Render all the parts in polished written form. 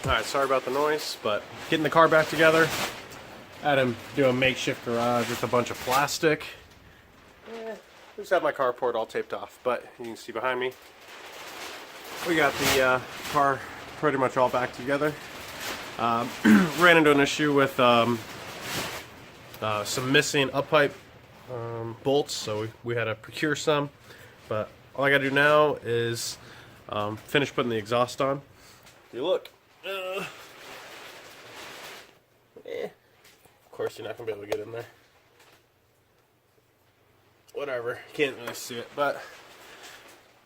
Alright, sorry about the noise, but getting the car back together. I had him do a makeshift garage with a bunch of plastic. Just have my carport all taped off, but you can see behind me, we got the car pretty much all back together. Ran into an issue with some missing uppipe bolts, so we had to procure some. But all I gotta do now is finish putting the exhaust on. If you look, of course you're not gonna be able to get in there. Whatever, can't really see it, but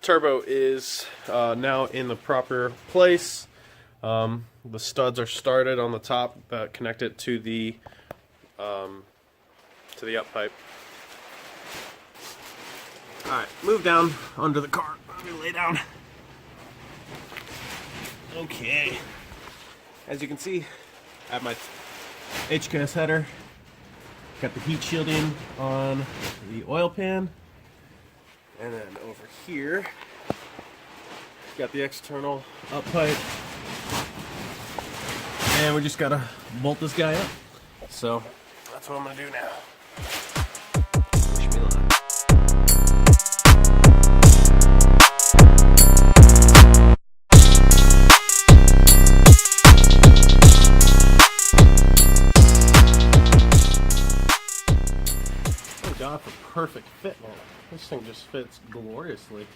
turbo is now in the proper place. The studs are started on the top that connect it to the uppipe. Alright, move down under the car. Let me lay down. Okay. As you can see, I have my HKS header. Got the heat shielding on the oil pan. And then over here, got the external uppipe. And we just gotta bolt this guy up. So that's what I'm gonna do now. Wish me luck. Thank God for perfect fit, man. This thing just fits gloriously.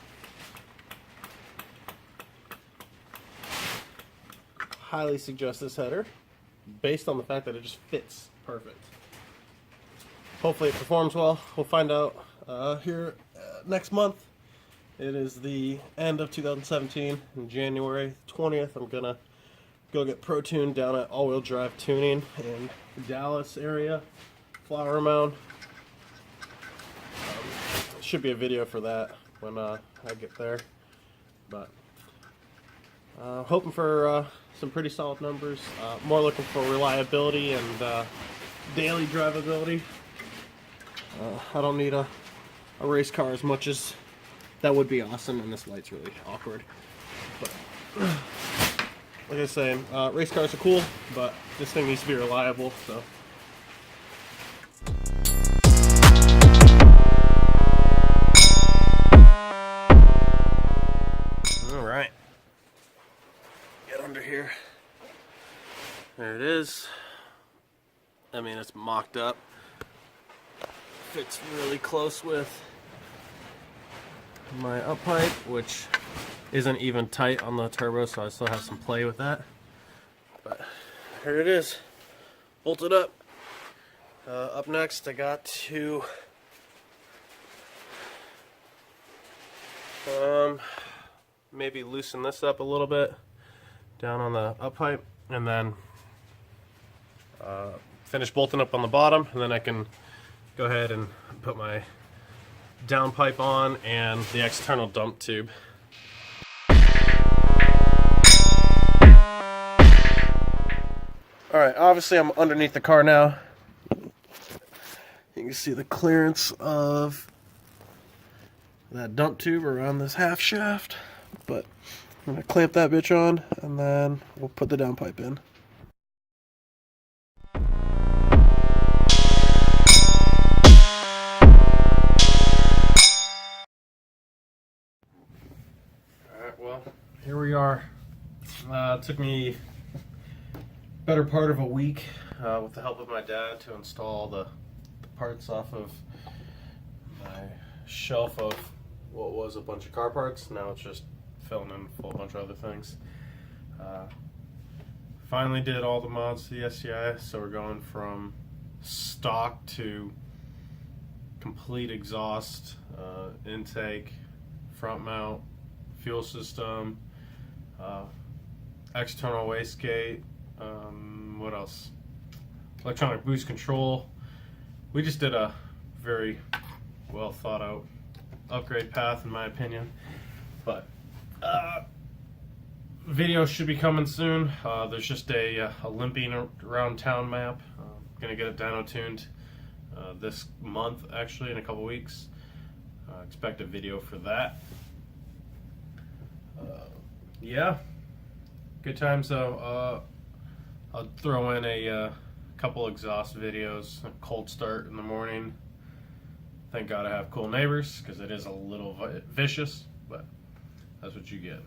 Highly suggest this header based on the fact that it just fits perfect. Hopefully it performs well. We'll find out here next month. It is the end of 2017, and January 20th I'm gonna go get pro tuned down at All Wheel Drive Tuning in the Dallas area, Flower Mound. Should be a video for that when I get there, but hoping for some pretty solid numbers. More looking for reliability and daily drivability. I don't need a race car as much as that would be awesome, and this light's really awkward. But like I was saying, race cars are cool, but this thing needs to be reliable. So. Alright. Get under here. There it is. I mean, it's mocked up. Fits really close with my uppipe, which isn't even tight on the turbo, so I still have some play with that. But here it is, bolted up. Up next, I got to maybe loosen this up a little bit down on the uppipe, and then finish bolting up on the bottom, and then I can go ahead and put my downpipe on and the external dump tube. Alright, obviously I'm underneath the car now. You can see the clearance of that dump tube around this half shaft, but I'm going to clamp that bitch on, and then we'll put the downpipe in. Well, here we are. It took me better part of a week with the help of my dad to install the parts off of my shelf of what was a bunch of car parts. Now it's just filling in a whole bunch of other things. Finally did all the mods to the STI, so we're going from stock to complete exhaust, intake, front mount, fuel system, external wastegate, what else? Electronic boost control. We just did a very well thought out upgrade path, in my opinion. But video should be coming soon. There's just a limping around town map. Gonna get it dyno tuned this month, actually, in a couple weeks. Expect a video for that. Yeah, Good times though. I'll throw in a couple exhaust videos. A cold start in the morning. Thank God I have cool neighbors because it is a little vicious, but that's what you get.